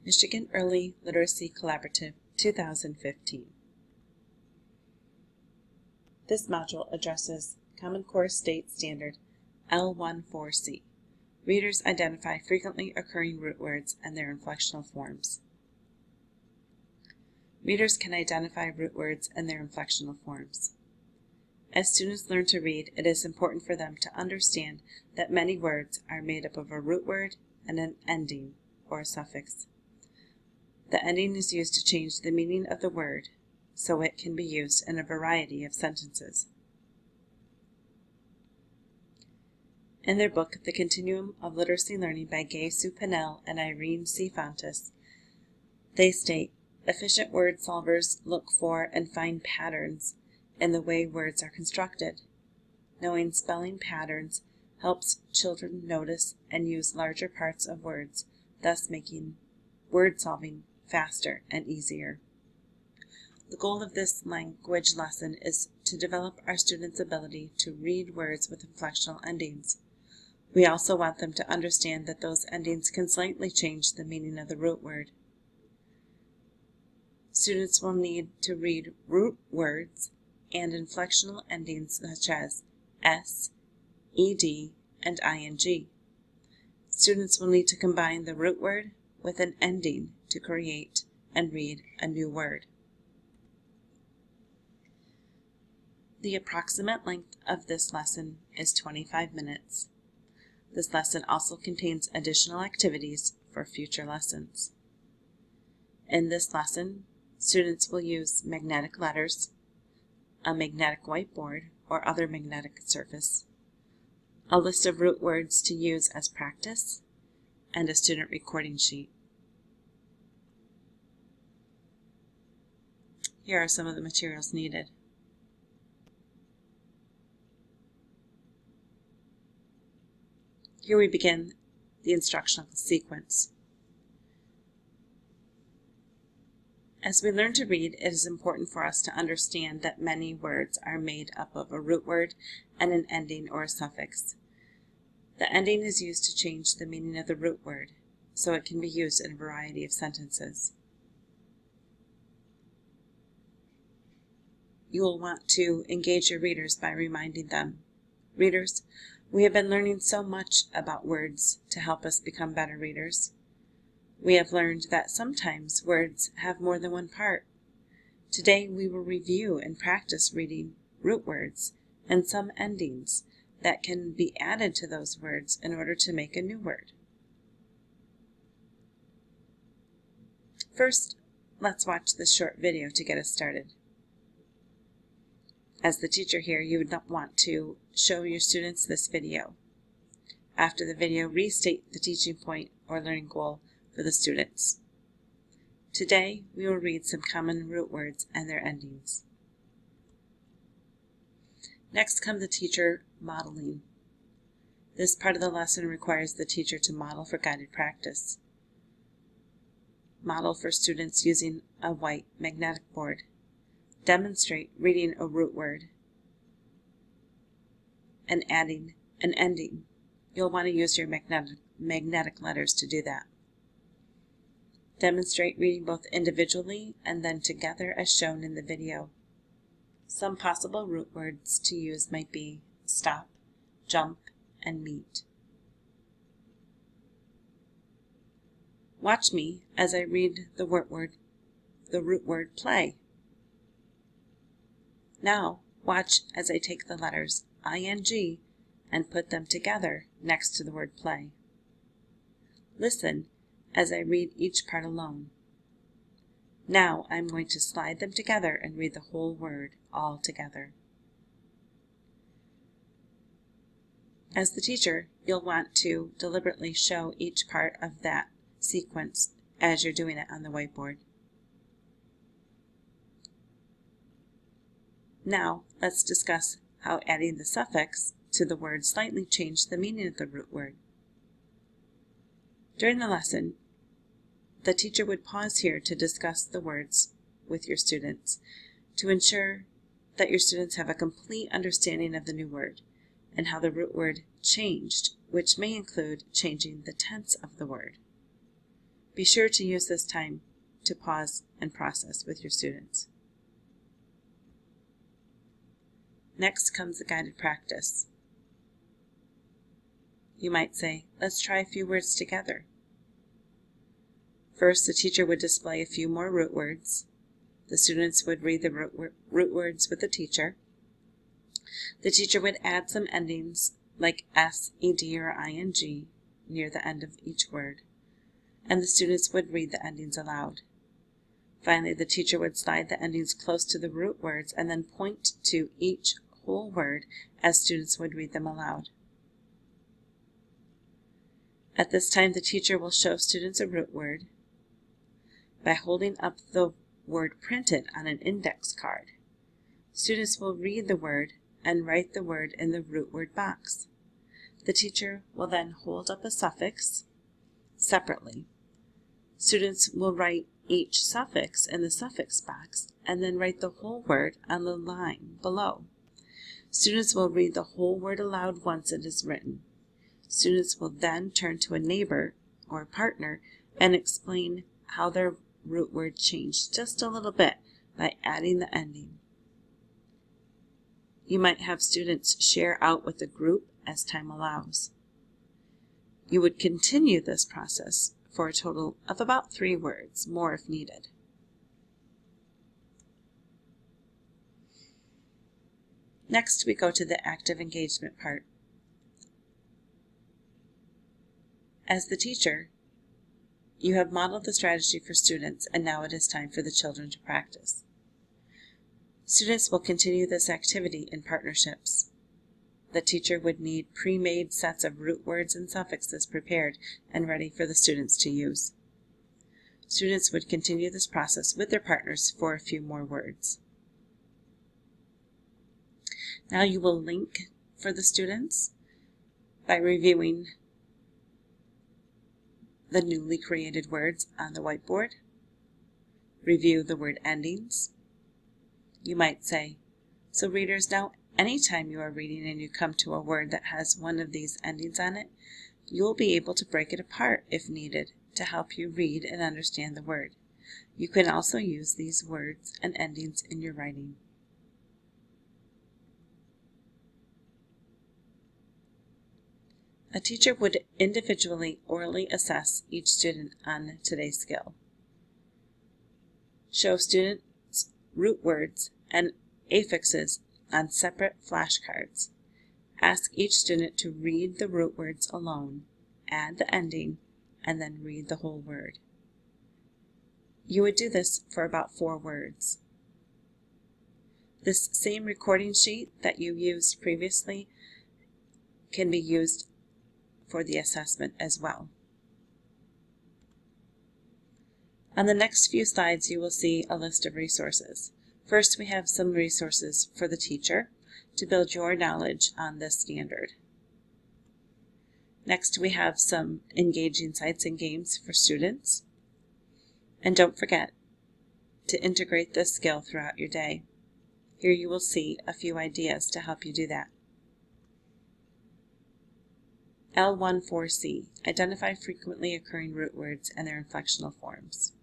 Michigan Early Literacy Collaborative 2015. This module addresses Common Core State Standard L.1.4c. Readers identify frequently occurring root words and their inflectional forms. Readers can identify root words and their inflectional forms. As students learn to read, it is important for them to understand that many words are made up of a root word and an ending or a suffix. The ending is used to change the meaning of the word, so it can be used in a variety of sentences. In their book, The Continuum of Literacy Learning by Gay Sue Pinnell and Irene C. Fontes, they state, efficient word solvers look for and find patterns in the way words are constructed. Knowing spelling patterns helps children notice and use larger parts of words, thus making word solving faster and easier. The goal of this language lesson is to develop our students' ability to read words with inflectional endings. We also want them to understand that those endings can slightly change the meaning of the root word. Students will need to read root words and inflectional endings such as s, ed, and ing. Students will need to combine the root word with an ending to create and read a new word. The approximate length of this lesson is 25 minutes. This lesson also contains additional activities for future lessons. In this lesson, students will use magnetic letters, a magnetic whiteboard or other magnetic surface, a list of root words to use as practice, and a student recording sheet. Here are some of the materials needed. Here we begin the instructional sequence. As we learn to read, it is important for us to understand that many words are made up of a root word and an ending or a suffix. The ending is used to change the meaning of the root word, so it can be used in a variety of sentences. You will want to engage your readers by reminding them, "Readers, we have been learning so much about words to help us become better readers. We have learned that sometimes words have more than one part. Today we will review and practice reading root words and some endings that can be added to those words in order to make a new word." First, let's watch this short video to get us started. As the teacher here, you would not want to show your students this video. After the video, restate the teaching point or learning goal for the students. Today, we will read some common root words and their endings. Next comes the teacher modeling. This part of the lesson requires the teacher to model for guided practice. Model for students using a white magnetic board. Demonstrate reading a root word and adding an ending. You'll want to use your magnetic letters to do that. Demonstrate reading both individually and then together as shown in the video. Some possible root words to use might be stop, jump, and meet. Watch me as I read the root word play. Now, watch as I take the letters ing and put them together next to the word play. Listen as I read each part alone. Now I'm going to slide them together and read the whole word all together. As the teacher, you'll want to deliberately show each part of that sequence as you're doing it on the whiteboard. Now, let's discuss how adding the suffix to the word slightly changed the meaning of the root word. During the lesson, the teacher would pause here to discuss the words with your students to ensure that your students have a complete understanding of the new word and how the root word changed, which may include changing the tense of the word. Be sure to use this time to pause and process with your students. Next comes the guided practice. You might say, let's try a few words together. First, the teacher would display a few more root words. The students would read the root words with the teacher. The teacher would add some endings like s, ed, or ing near the end of each word, and the students would read the endings aloud. Finally, the teacher would slide the endings close to the root words and then point to each whole word as students would read them aloud. At this time, the teacher will show students a root word by holding up the word printed on an index card. Students will read the word and write the word in the root word box. The teacher will then hold up a suffix separately. Students will write each suffix in the suffix box and then write the whole word on the line below. Students will read the whole word aloud once it is written. Students will then turn to a neighbor or partner and explain how their root word changed just a little bit by adding the ending. You might have students share out with the group as time allows. You would continue this process for a total of about 3 words, more if needed. Next, we go to the active engagement part. As the teacher, you have modeled the strategy for students, and now it is time for the children to practice. Students will continue this activity in partnerships. The teacher would need pre-made sets of root words and suffixes prepared and ready for the students to use. Students would continue this process with their partners for a few more words. Now you will link for the students by reviewing the newly created words on the whiteboard. Review the word endings. You might say, so readers, now anytime you are reading and you come to a word that has one of these endings on it, you will be able to break it apart if needed to help you read and understand the word. You can also use these words and endings in your writing. A teacher would individually orally assess each student on today's skill. Show students root words and affixes on separate flashcards. Ask each student to read the root words alone, add the ending, and then read the whole word. You would do this for about 4 words. This same recording sheet that you used previously can be used for the assessment as well. On the next few slides, you will see a list of resources. First, we have some resources for the teacher to build your knowledge on this standard. Next, we have some engaging sites and games for students. And don't forget to integrate this skill throughout your day. Here you will see a few ideas to help you do that. L.1.4c. Identify frequently occurring root words and their inflectional forms.